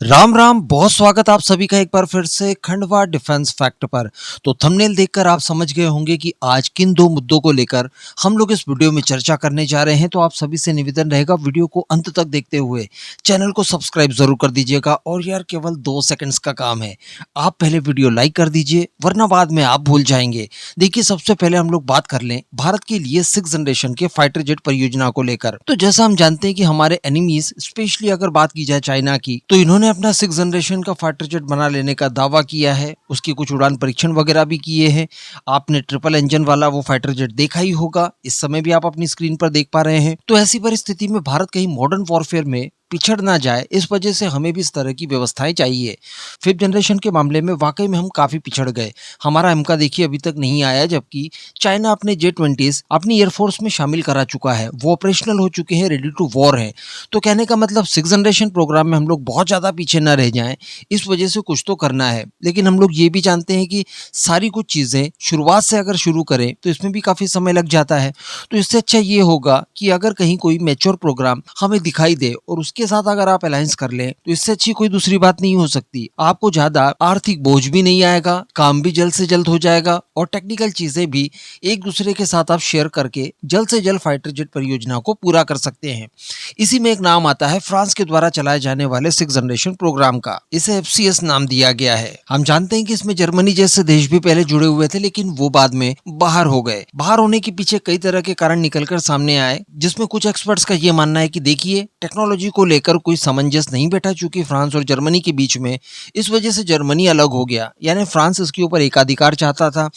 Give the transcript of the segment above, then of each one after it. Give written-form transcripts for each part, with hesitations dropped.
राम राम, बहुत स्वागत आप सभी का एक बार फिर से खंडवा डिफेंस फैक्ट पर। तो थंबनेल देखकर आप समझ गए होंगे कि आज किन दो मुद्दों को लेकर हम लोग इस वीडियो में चर्चा करने जा रहे हैं। तो आप सभी से निवेदन रहेगा वीडियो को अंत तक देखते हुए चैनल को सब्सक्राइब जरूर कर दीजिएगा। और यार केवल 2 सेकंड्स का काम है, आप पहले वीडियो लाइक कर दीजिए वरना बाद में आप भूल जाएंगे। देखिए, सबसे पहले हम लोग बात कर लें भारत के लिए 6th जनरेशन के फाइटर जेट परियोजना को लेकर। तो जैसा हम जानते हैं कि हमारे एनिमीज, स्पेशली अगर बात की जाए चाइना की, तो इन्होंने अपना 6th जनरेशन का फाइटर जेट बना लेने का दावा किया है। उसकी कुछ उड़ान परीक्षण वगैरह भी किए हैं। आपने ट्रिपल इंजन वाला वो फाइटर जेट देखा ही होगा, इस समय भी आप अपनी स्क्रीन पर देख पा रहे हैं। तो ऐसी परिस्थिति में भारत कहीं मॉडर्न वॉरफेयर में पिछड़ ना जाए, इस वजह से हमें भी इस तरह की व्यवस्थाएं चाहिए। 5th जनरेशन के मामले में वाकई में हम काफी पिछड़ गए। हमारा एमका देखिए अभी तक नहीं आया, जबकि चाइना अपने J-20s अपनी एयरफोर्स में शामिल करा चुका है, वो ऑपरेशनल हो चुके हैं, रेडी टू वॉर है। तो कहने का मतलब 6th जनरेशन प्रोग्राम में हम लोग बहुत ज्यादा पीछे न रह जाएं, इस वजह से कुछ तो करना है। लेकिन हम लोग ये भी जानते हैं कि सारी कुछ चीजें शुरुआत से अगर शुरू करें तो इसमें भी काफी समय लग जाता है। तो इससे अच्छा ये होगा कि अगर कहीं कोई मैच्योर प्रोग्राम हमें दिखाई दे और उसके साथ अगर आप अलायंस कर लें, तो इससे अच्छी कोई दूसरी बात नहीं हो सकती। आपको ज्यादा आर्थिक बोझ भी नहीं आएगा, काम भी जल्द से जल्द हो जाएगा और टेक्निकल चीजें भी एक दूसरे के साथ आप शेयर करके जल्द से जल्द फाइटर जेट परियोजना को पूरा कर सकते हैं। इसी में एक नाम आता है फ्रांस के द्वारा चलाए जाने वाले 6th जनरेशन प्रोग्राम का। इसे FCS नाम दिया गया है। हम जानते हैं कि इसमें जर्मनी जैसे देश भी पहले जुड़े हुए थे, लेकिन वो बाद में बाहर हो गए। बाहर होने के पीछे कई तरह के कारण निकलकर सामने आए, जिसमें कुछ एक्सपर्ट्स का ये मानना है कि देखिए, टेक्नोलॉजी को लेकर कोई सामंजस्य नहीं बैठा चूंकि फ्रांस और जर्मनी के बीच में, इस वजह से जर्मनी अलग हो गया। यानी फ्रांस इसके ऊपर एकाधिकार चाहता था,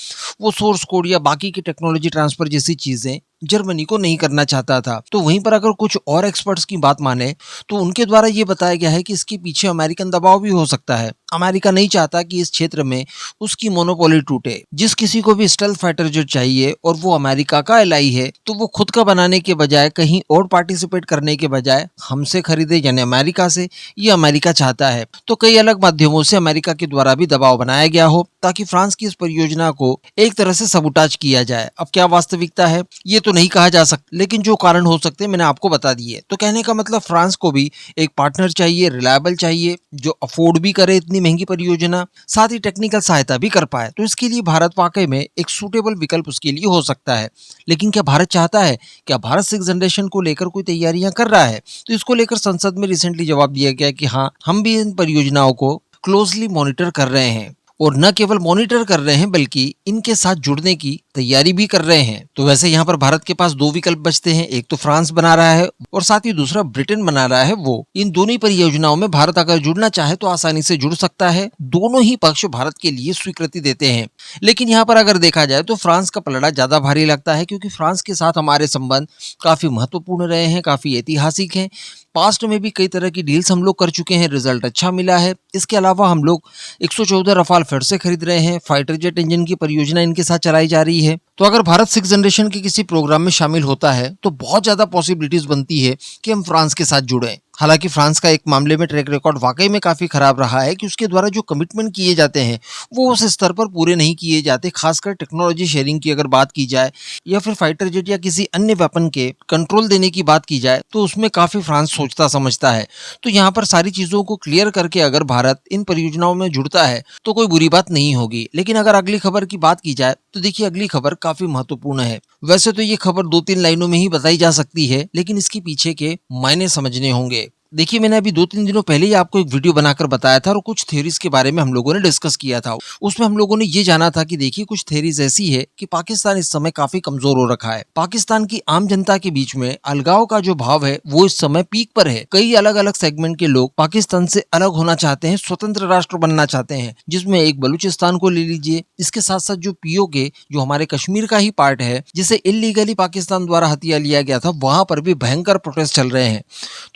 वो सोर्स कोड या बाकी की टेक्नोलॉजी ट्रांसफर जैसी चीजें जर्मनी को नहीं करना चाहता था। तो वहीं पर अगर कुछ और एक्सपर्ट्स की बात माने, तो उनके द्वारा ये बताया गया है कि इसके पीछे अमेरिकन दबाव भी हो सकता है। अमेरिका नहीं चाहता कि इस क्षेत्र में उसकी मोनोपोली टूटे। जिस किसी को भी स्टेल्थ फाइटर जेट चाहिए और वो अमेरिका का एलाई है, तो वो खुद का बनाने के बजाय, कहीं और पार्टिसिपेट करने के बजाय हमसे खरीदे, यानी अमेरिका से। ये अमेरिका चाहता है। तो कई अलग माध्यमों से अमेरिका के द्वारा भी दबाव बनाया गया हो, ताकि फ्रांस की इस परियोजना को एक तरह से सबूटाज किया जाए। अब क्या वास्तविकता है ये तो नहीं कहा जा सकता, लेकिन जो कारण हो सकते हैं मैंने आपको बता दिए। तो कहने का मतलब फ्रांस को भी एक पार्टनर चाहिए, रिलायबल चाहिए, जो अफोर्ड भी करे इतनी महंगी परियोजना, साथ ही टेक्निकल सहायता भी कर पाए। तो इसके लिए भारत वाकई में एक सूटेबल विकल्प उसके लिए हो सकता है। लेकिन क्या भारत चाहता है? क्या भारत 6th जनरेशन को लेकर कोई तैयारियां कर रहा है? तो इसको लेकर संसद में रिसेंटली जवाब दिया गया कि हाँ, हम भी इन परियोजनाओं को क्लोजली मॉनिटर कर रहे हैं। और न केवल मॉनिटर कर रहे हैं, बल्कि इनके साथ जुड़ने की तैयारी भी कर रहे हैं। तो वैसे यहाँ पर भारत के पास 2 विकल्प बचते हैं, एक तो फ्रांस बना रहा है और साथ ही दूसरा ब्रिटेन बना रहा है। वो इन दोनों ही परियोजनाओं में भारत अगर जुड़ना चाहे तो आसानी से जुड़ सकता है। दोनों ही पक्ष भारत के लिए स्वीकृति देते हैं। लेकिन यहाँ पर अगर देखा जाए तो फ्रांस का पलड़ा ज्यादा भारी लगता है, क्योंकि फ्रांस के साथ हमारे संबंध काफी महत्वपूर्ण रहे हैं, काफी ऐतिहासिक हैं। पास्ट में भी कई तरह की डील्स हम लोग कर चुके हैं, रिजल्ट अच्छा मिला है। इसके अलावा हम लोग 114 रफाल फिर से खरीद रहे हैं, फाइटर जेट इंजन की परियोजना इनके साथ चलाई जा रही है। तो अगर भारत 6th जनरेशन के किसी प्रोग्राम में शामिल होता है, तो बहुत ज्यादा पॉसिबिलिटीज बनती है कि हम फ्रांस के साथ जुड़े। हालांकि फ्रांस का एक मामले में ट्रैक रिकॉर्ड वाकई में काफी खराब रहा है कि उसके द्वारा जो कमिटमेंट किए जाते हैं वो उस स्तर पर पूरे नहीं किए जाते। खासकर टेक्नोलॉजी शेयरिंग की अगर बात की जाए, या फिर फाइटर जेट या किसी अन्य वेपन के कंट्रोल देने की बात की जाए, तो उसमें काफी फ्रांस सोचता समझता है। तो यहाँ पर सारी चीजों को क्लियर करके अगर भारत इन परियोजनाओं में जुड़ता है तो कोई बुरी बात नहीं होगी। लेकिन अगर अगली खबर की बात की जाए, तो देखिए, अगली खबर काफी महत्वपूर्ण है। वैसे तो ये खबर 2-3 लाइनों में ही बताई जा सकती है, लेकिन इसके पीछे के मायने समझने होंगे। देखिए, मैंने अभी 2-3 दिनों पहले ही आपको एक वीडियो बनाकर बताया था और कुछ थ्योरीज के बारे में हम लोगों ने डिस्कस किया था। उसमें हम लोगों ने ये जाना था कि देखिए, कुछ थ्योरीज ऐसी है कि पाकिस्तान इस समय काफी कमजोर हो रखा है। पाकिस्तान की आम जनता के बीच में अलगाव का जो भाव है वो इस समय पीक पर है। कई अलग अलग सेगमेंट के लोग पाकिस्तान से अलग होना चाहते हैं, स्वतंत्र राष्ट्र बनना चाहते हैं, जिसमें एक बलूचिस्तान को ले लीजिए। इसके साथ साथ जो POK, जो हमारे कश्मीर का ही पार्ट है, जिसे इलीगली पाकिस्तान द्वारा हथिया लिया गया था, वहां पर भी भयंकर प्रोटेस्ट चल रहे हैं।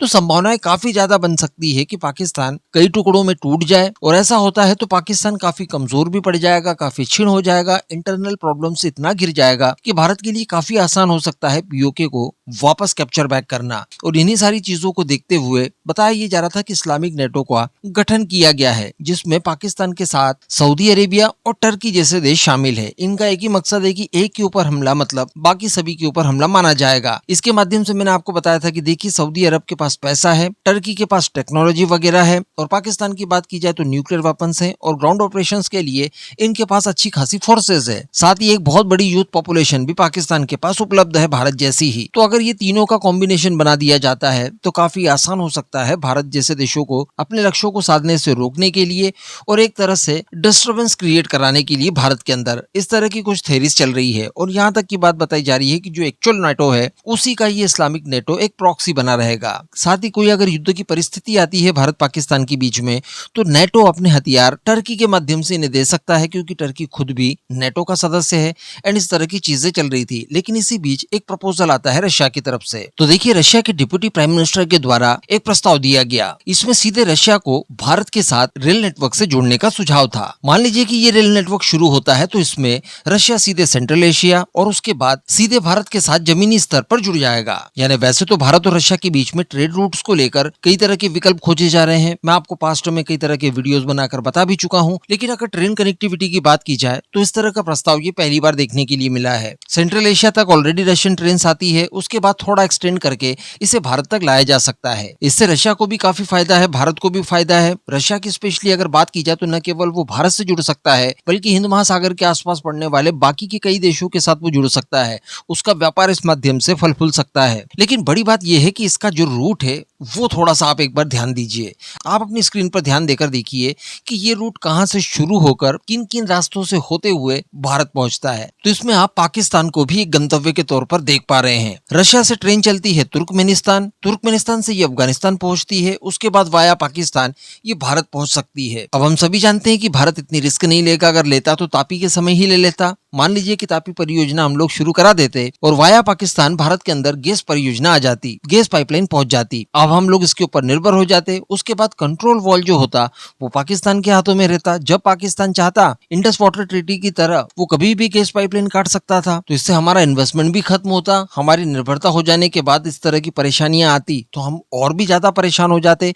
तो संभावनाएं काफी ज्यादा बन सकती है कि पाकिस्तान कई टुकड़ों में टूट जाए, और ऐसा होता है तो पाकिस्तान काफी कमजोर भी पड़ जाएगा, काफी क्षीण हो जाएगा, इंटरनल प्रॉब्लम से इतना घिर जाएगा कि भारत के लिए काफी आसान हो सकता है POK को वापस कैप्चर बैक करना। और इन्हीं सारी चीजों को देखते हुए बताया ये जा रहा था कि इस्लामिक नेटो का गठन किया गया है, जिसमें पाकिस्तान के साथ सऊदी अरेबिया और टर्की जैसे देश शामिल है। इनका एक ही मकसद है कि एक के ऊपर हमला मतलब बाकी सभी के ऊपर हमला माना जाएगा। इसके माध्यम से मैंने आपको बताया था कि देखिए, सऊदी अरब के पास पैसा है, टर्की के पास टेक्नोलॉजी वगैरह है, और पाकिस्तान की बात की जाए तो न्यूक्लियर वेपन्स हैं और ग्राउंड ऑपरेशंस के लिए इनके पास अच्छी खासी फोर्सेज है। साथ ही एक बहुत बड़ी यूथ पॉपुलेशन भी पाकिस्तान के पास उपलब्ध है, भारत जैसी ही। तो अगर ये तीनों का कॉम्बिनेशन बना दिया जाता है तो काफी आसान हो सकता है भारत जैसे देशों को अपने लक्ष्यों को साधने से रोकने के लिए और एक तरह से डिस्टर्बेंस क्रिएट कराने के लिए भारत के अंदर। इस तरह की कुछ थेरीज चल रही है और यहाँ तक की बात बताई जा रही है कि जो एक्चुअल नेटो है उसी का ये इस्लामिक नेटो एक प्रॉक्सी बना रहेगा। साथ ही कोई अगर युद्ध की परिस्थिति आती है भारत पाकिस्तान के बीच में तो नेटो अपने हथियार टर्की के माध्यम से इन्हें दे सकता है, क्योंकि टर्की खुद भी नेटो का सदस्य है एंड इस तरह की चीजें चल रही थी। लेकिन इसी बीच एक प्रपोजल आता है रशिया की तरफ से। तो देखिए, रशिया के डिप्टी प्राइम मिनिस्टर के द्वारा एक प्रस्ताव दिया गया। इसमें सीधे रशिया को भारत के साथ रेल नेटवर्क से जोड़ने का सुझाव था। मान लीजिए कि ये रेल नेटवर्क शुरू होता है तो इसमें रशिया सीधे सेंट्रल एशिया और उसके बाद सीधे भारत के साथ जमीनी स्तर पर जुड़ जाएगा। यानी वैसे तो भारत और रशिया के बीच में ट्रेड रूट्स को लेकर कई तरह के विकल्प खोजे जा रहे हैं। मैं आपको पास्ट में कई तरह के वीडियोस बनाकर बता भी चुका हूं, लेकिन अगर ट्रेन कनेक्टिविटी की बात की जाए तो इस तरह का प्रस्ताव ये पहली बार देखने के लिए मिला है। सेंट्रल एशिया तक ऑलरेडी रशियन ट्रेन आती है, उसके बाद थोड़ा एक्सटेंड करके इसे भारत तक लाया जा सकता है। इससे रशिया को भी काफी फायदा है, भारत को भी फायदा है। रशिया की स्पेशली अगर बात की जाए तो न केवल वो भारत से जुड़ सकता है बल्कि हिंद महासागर के आसपास पड़ने वाले बाकी के कई देशों के साथ वो जुड़ सकता है। उसका व्यापार इस माध्यम से फल फूल सकता है। लेकिन बड़ी बात यह है कि इसका जो रूट है वो थोड़ा सा आप एक बार ध्यान दीजिए। आप अपनी स्क्रीन पर ध्यान देकर देखिए कि ये रूट कहां से शुरू होकर किन किन रास्तों से होते हुए भारत पहुंचता है। तो इसमें आप पाकिस्तान को भी एक गंतव्य के तौर पर देख पा रहे हैं। रशिया से ट्रेन चलती है तुर्कमेनिस्तान, तुर्कमेनिस्तान से ये अफगानिस्तान पहुंचती है, उसके बाद वाया पाकिस्तान ये भारत पहुंच सकती है। अब हम सभी जानते हैं कि भारत इतनी रिस्क नहीं लेगा, अगर लेता तो तापी के समय ही ले लेता। मान लीजिए कि तापी परियोजना हम लोग शुरू करा देते और वाया पाकिस्तान भारत के अंदर गैस परियोजना आ जाती, गैस पाइपलाइन पहुंच जाती। अब हम लोग इसके ऊपर निर्भर हो जाते। उसके बाद कंट्रोल वॉल जो होता वो पाकिस्तान के हाथों में रहता। जब पाकिस्तान चाहता इंडस वाटर ट्रीटी की तरह वो कभी भी गैस पाइपलाइन काट सकता था। तो इससे हमारा इन्वेस्टमेंट भी खत्म होता। हमारी निर्भरता हो जाने के बाद इस तरह की परेशानियां आती तो हम और भी ज्यादा परेशान हो जाते।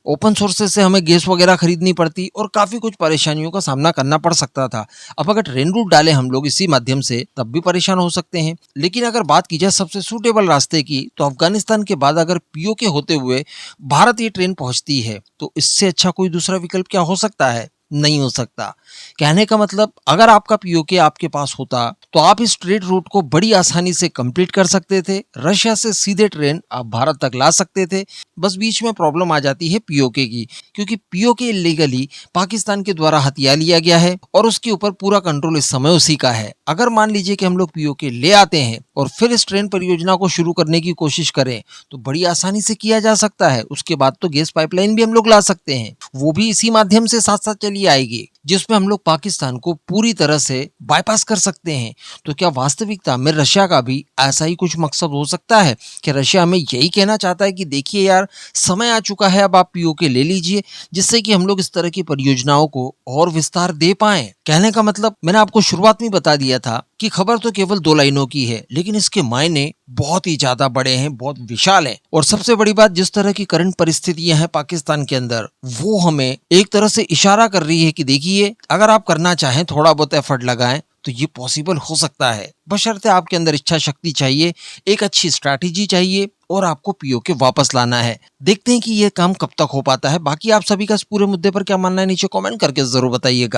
ओपन सोर्सेज से हमें गैस वगैरह खरीदनी पड़ती और काफी कुछ परेशानियों का सामना करना पड़ सकता था। अब अगर ट्रेन रूट डाले हम लोग इसी माध्यम से तब भी परेशान हो सकते हैं। लेकिन अगर बात की जाए सबसे सूटेबल रास्ते की तो अफगानिस्तान के बाद अगर पीओके होते हुए भारत ये ट्रेन पहुंचती है तो इससे अच्छा कोई दूसरा विकल्प क्या हो सकता है? नहीं हो सकता। कहने का मतलब अगर आपका पीओके आपके पास होता तो आप इस ट्रेड रूट को बड़ी आसानी से कंप्लीट कर सकते थे। रशिया से सीधे ट्रेन आप भारत तक ला सकते थे। बस बीच में प्रॉब्लम आ जाती है पीओके की, क्योंकि पीओके इलीगली पाकिस्तान के द्वारा हथिया लिया गया है और उसके ऊपर पूरा कंट्रोल इस समय उसी का है। अगर मान लीजिए कि हम लोग पीओके ले आते हैं और फिर इस ट्रेन परियोजना को शुरू करने की कोशिश करें तो बड़ी आसानी से किया जा सकता है। उसके बाद तो गैस पाइपलाइन भी हम लोग ला सकते हैं, वो भी इसी माध्यम से साथ साथ चली आएगी, जिसमें हम लोग पाकिस्तान को पूरी तरह से बाईपास कर सकते हैं। तो क्या वास्तविकता में रशिया का भी ऐसा ही कुछ मकसद हो सकता है कि रशिया हमें यही कहना चाहता है कि देखिए यार, समय आ चुका है, अब आप पीओके ले लीजिए, जिससे कि हम लोग इस तरह की परियोजनाओं को और विस्तार दे पाएं। कहने का मतलब मैंने आपको शुरुआत में बता दिया था कि खबर तो केवल 2 लाइनों की है, लेकिन इसके मायने बहुत ही ज्यादा बड़े हैं, बहुत विशाल हैं। और सबसे बड़ी बात, जिस तरह की करंट परिस्थितियां हैं पाकिस्तान के अंदर, वो हमें एक तरह से इशारा कर रही है कि देखिए, अगर आप करना चाहें, थोड़ा बहुत एफर्ट लगाएं तो ये पॉसिबल हो सकता है। बशर्ते आपके अंदर इच्छा शक्ति चाहिए, एक अच्छी स्ट्रैटेजी चाहिए और आपको पीओके वापस लाना है। देखते हैं कि ये काम कब तक हो पाता है। बाकी आप सभी का इस पूरे मुद्दे पर क्या मानना है, नीचे कमेंट करके जरूर बताइएगा।